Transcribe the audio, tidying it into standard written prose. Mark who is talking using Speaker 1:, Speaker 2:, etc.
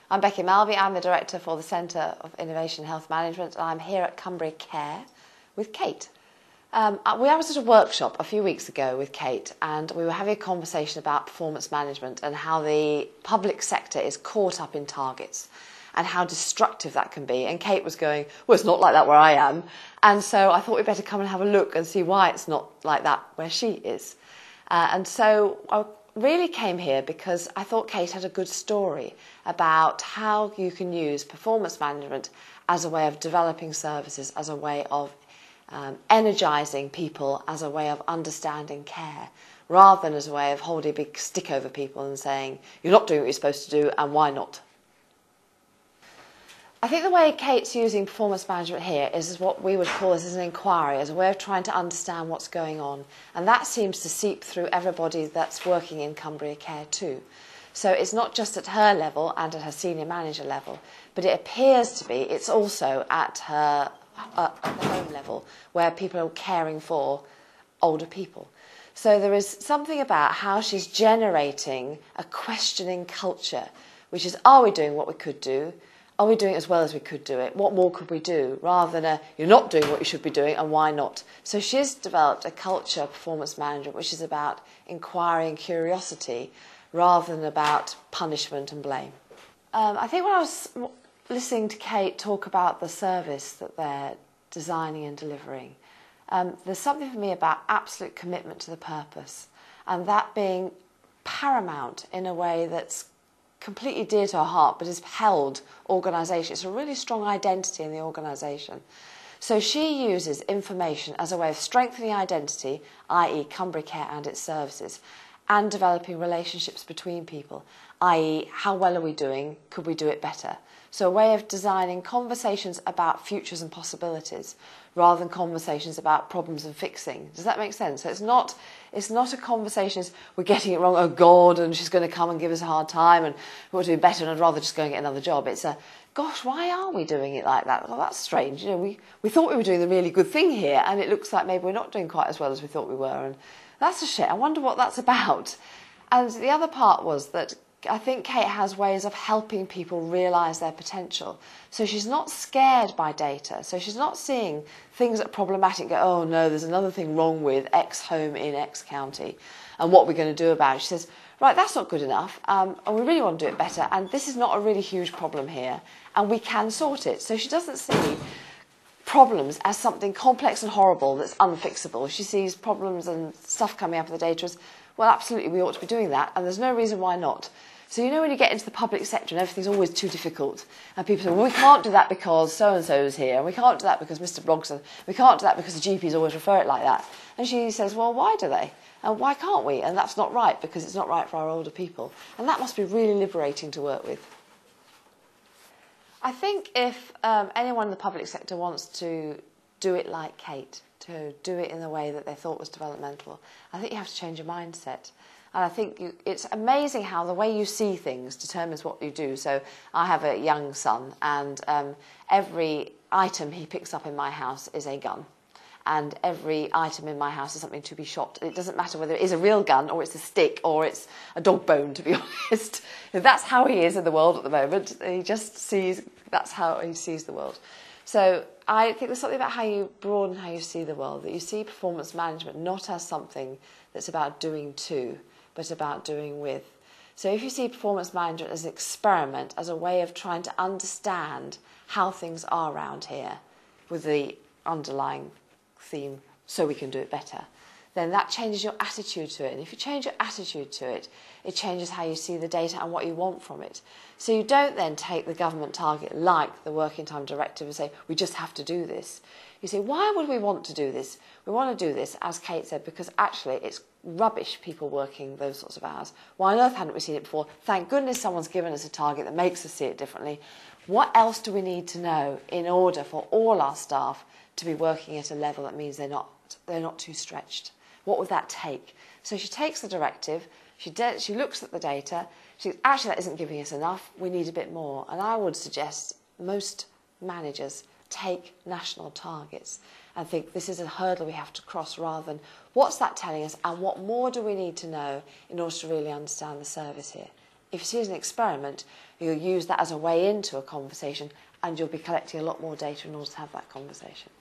Speaker 1: I'm Becky Malby, I'm the Director for the Centre of Innovation and Health Management, and I'm here at Cumbria Care with Cate. We had a sort of workshop a few weeks ago with Cate, and we were having a conversation about performance management and how the public sector is caught up in targets and how destructive that can be. And Cate was going, well, it's not like that where I am. And so I thought we'd better come and have a look and see why it's not like that where she is. And so I really came here because I thought Cate had a good story about how you can use performance management as a way of developing services, as a way of energising people, as a way of understanding care, rather than as a way of holding a big stick over people and saying, you're not doing what you're supposed to do, and why not? I think the way Cate's using performance management here is what we would call as an inquiry, as a way of trying to understand what's going on. And that seems to seep through everybody that's working in Cumbria Care too. So it's not just at her level and at her senior manager level, but it appears to be it's also at her at the home level, where people are caring for older people. So there is something about how she's generating a questioning culture, which is, are we doing what we could do? Are we doing it as well as we could do it? What more could we do? Rather than a, you're not doing what you should be doing, and why not? So she's developed a culture of performance management which is about inquiry and curiosity rather than about punishment and blame. I think when I was listening to Cate talk about the service that they're designing and delivering, there's something for me about absolute commitment to the purpose, and that being paramount in a way that's completely dear to her heart, but is held organisation. It's a really strong identity in the organisation. So she uses information as a way of strengthening identity, i.e. Cumbria Care and its services, and developing relationships between people, i.e. how well are we doing, could we do it better? So a way of designing conversations about futures and possibilities rather than conversations about problems and fixing. Does that make sense? So it's not a conversation as we're getting it wrong, oh God, and she's going to come and give us a hard time and we're doing better and I'd rather just go and get another job. It's a, gosh, why are we doing it like that? Well, that's strange. You know, we thought we were doing the really good thing here, and it looks like maybe we're not doing quite as well as we thought we were, and that's a shame. I wonder what that's about. And the other part was that I think Cate has ways of helping people realise their potential. So she's not scared by data. So she's not seeing things that are problematic and go, oh no, there's another thing wrong with X home in X county, and what we're going to do about it. She says, right, that's not good enough, and we really want to do it better, and this is not a really huge problem here, and we can sort it. So she doesn't see problems as something complex and horrible that's unfixable. She sees problems and stuff coming up in the data as, well, absolutely, we ought to be doing that, and there's no reason why not. So you know when you get into the public sector and everything's always too difficult, and people say, well, we can't do that because so-and-so's here, and we can't do that because Mr. Brogson, we can't do that because the GPs always refer it like that. And she says, well, why do they? And why can't we? And that's not right, because it's not right for our older people. And that must be really liberating to work with. I think if anyone in the public sector wants to do it like Cate, to do it in the way that they thought was developmental, I think you have to change your mindset. And I think it's amazing how the way you see things determines what you do. So I have a young son, and every item he picks up in my house is a gun. And every item in my house is something to be shot. It doesn't matter whether it is a real gun or it's a stick or it's a dog bone, to be honest. That's how he is in the world at the moment. He just sees, that's how he sees the world. So I think there's something about how you broaden how you see the world, that you see performance management not as something that's about doing to, but about doing with. So if you see performance management as an experiment, as a way of trying to understand how things are around here with the underlying theme, so we can do it better, then that changes your attitude to it. And if you change your attitude to it, it changes how you see the data and what you want from it. So you don't then take the government target like the Working Time Directive and say, we just have to do this. You say, why would we want to do this? We want to do this, as Cate said, because actually it's rubbish people working those sorts of hours. Why on earth hadn't we seen it before? Thank goodness someone's given us a target that makes us see it differently. What else do we need to know in order for all our staff to be working at a level that means they're not too stretched? What would that take? So she takes the directive, she looks at the data, she says, actually that isn't giving us enough, we need a bit more. And I would suggest most managers take national targets and think this is a hurdle we have to cross, rather than what's that telling us and what more do we need to know in order to really understand the service here. If you see it as an experiment, you'll use that as a way into a conversation, and you'll be collecting a lot more data in order to have that conversation.